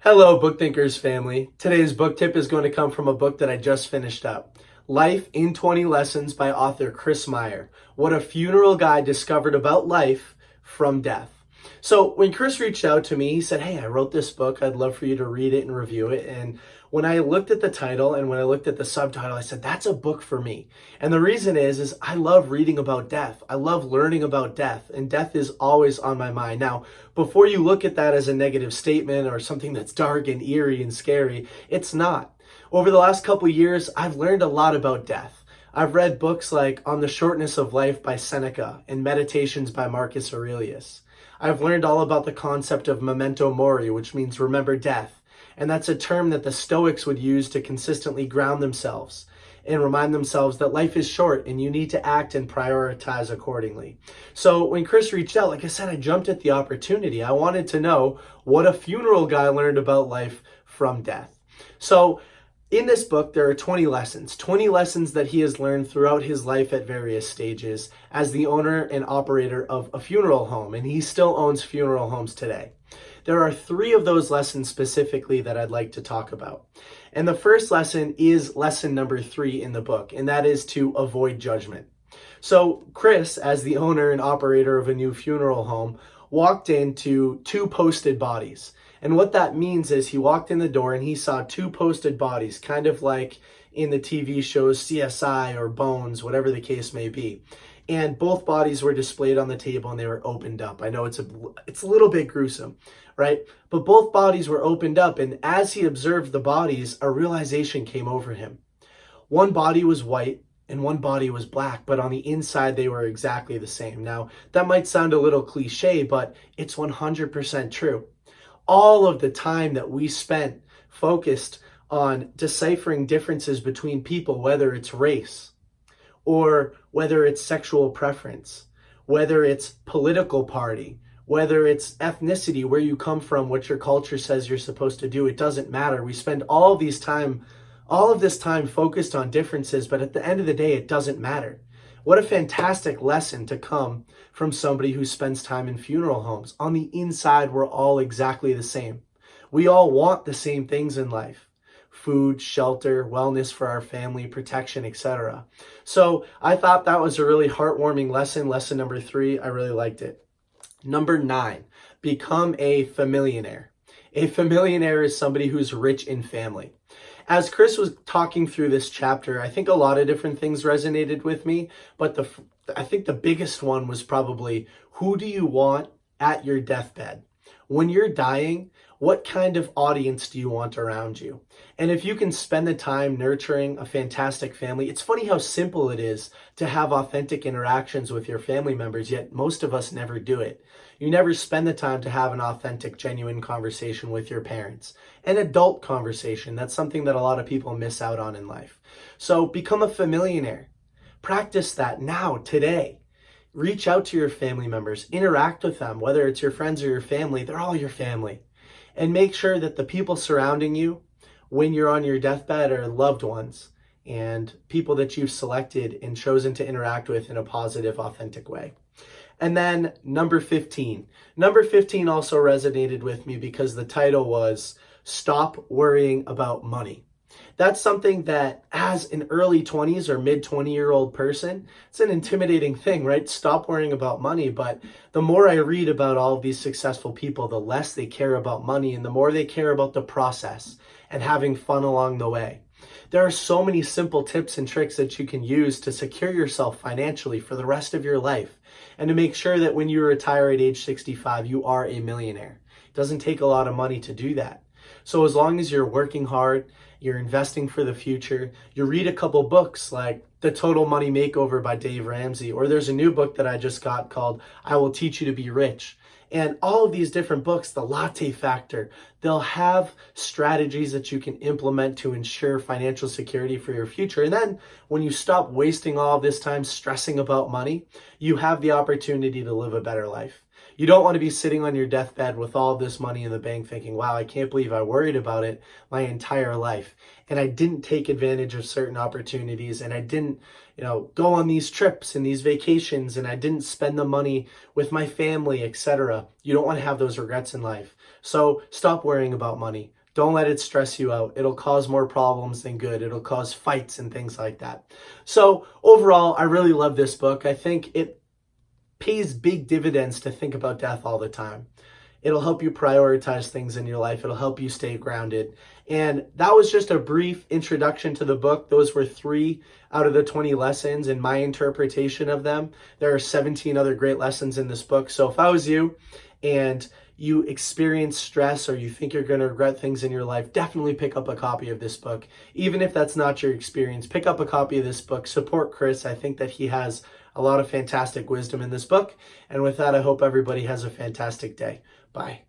Hello, Book Thinkers family. Today's book tip is going to come from a book that I just finished up. Life in 20 Lessons by author Meyer. What a funeral guide discovered about life from death. So when Chris reached out to me, he said, hey, I wrote this book. I'd love for you to read it and review it. And when I looked at the title and when I looked at the subtitle, I said, that's a book for me. And the reason is I love reading about death. I love learning about death, and death is always on my mind. Now, before you look at that as a negative statement or something that's dark and eerie and scary, it's not. Over the last couple of years, I've learned a lot about death. I've read books like On the Shortness of Life by Seneca and Meditations by Marcus Aurelius. I've learned all about the concept of memento mori, which means remember death. And that's a term that the Stoics would use to consistently ground themselves and remind themselves that life is short and you need to act and prioritize accordingly. So when Chris reached out, like I said, I jumped at the opportunity. I wanted to know what a funeral guy learned about life from death. So in this book, there are 20 lessons that he has learned throughout his life at various stages as the owner and operator of a funeral home, and he still owns funeral homes today. There are 3 of those lessons specifically that I'd like to talk about. And the first lesson is lesson number 3 in the book, and that is to avoid judgment. So Chris, as the owner and operator of a new funeral home, walked into 2 posted bodies. And what that means is he walked in the door and he saw 2 posted bodies, kind of like in the TV shows CSI or Bones, whatever the case may be. And both bodies were displayed on the table and they were opened up. I know it's a little bit gruesome, right? But both bodies were opened up, and as he observed the bodies, a realization came over him. One body was white and one body was black, but on the inside they were exactly the same. Now, that might sound a little cliche, but it's 100% true. All of the time that we spent focused on deciphering differences between people, whether it's race or whether it's sexual preference, whether it's political party, whether it's ethnicity, where you come from, what your culture says you're supposed to do, it doesn't matter. We spend all of this time focused on differences, but at the end of the day, it doesn't matter. What a fantastic lesson to come from somebody who spends time in funeral homes. On the inside, we're all exactly the same. We all want the same things in life: food, shelter, wellness for our family, protection, etc. So I thought that was a really heartwarming lesson. Lesson number 3, I really liked it. Number 9, become a FamiliaNER. A FamiliaNER is somebody who's rich in family. As Chris was talking through this chapter, I think a lot of different things resonated with me, but I think the biggest one was probably, who do you want at your deathbed? When you're dying, what kind of audience do you want around you? And if you can spend the time nurturing a fantastic family, it's funny how simple it is to have authentic interactions with your family members, yet most of us never do it. You never spend the time to have an authentic, genuine conversation with your parents. An adult conversation, that's something that a lot of people miss out on in life. So become a FamiliaNER. Practice that now, today. Reach out to your family members, interact with them, whether it's your friends or your family, they're all your family. And make sure that the people surrounding you when you're on your deathbed are loved ones and people that you've selected and chosen to interact with in a positive, authentic way. And then number 15. Number 15 also resonated with me because the title was Stop Worrying About Money. That's something that as an early 20s or mid 20-year-old person, it's an intimidating thing, right? Stop worrying about money. But the more I read about all of these successful people, the less they care about money and the more they care about the process and having fun along the way. There are so many simple tips and tricks that you can use to secure yourself financially for the rest of your life and to make sure that when you retire at age 65, you are a millionaire. It doesn't take a lot of money to do that. So as long as you're working hard, you're investing for the future, you read a couple books like The Total Money Makeover by Dave Ramsey, or there's a new book that I just got called I Will Teach You to Be Rich. And all of these different books, The Latte Factor, they'll have strategies that you can implement to ensure financial security for your future. And then when you stop wasting all of this time stressing about money, you have the opportunity to live a better life. You don't want to be sitting on your deathbed with all this money in the bank thinking, wow, I can't believe I worried about it my entire life. And I didn't take advantage of certain opportunities, and I didn't, go on these trips and these vacations, and I didn't spend the money with my family, etc. You don't want to have those regrets in life. So stop worrying about money. Don't let it stress you out. It'll cause more problems than good. It'll cause fights and things like that. So overall, I really love this book. I think it pays big dividends to think about death all the time. It'll help you prioritize things in your life. It'll help you stay grounded. And that was just a brief introduction to the book. Those were 3 out of the 20 lessons in my interpretation of them. There are 17 other great lessons in this book. So if I was you and you experience stress or you think you're going to regret things in your life, definitely pick up a copy of this book. Even if that's not your experience, pick up a copy of this book. Support Chris. I think that he has a lot of fantastic wisdom in this book. And with that, I hope everybody has a fantastic day. Bye.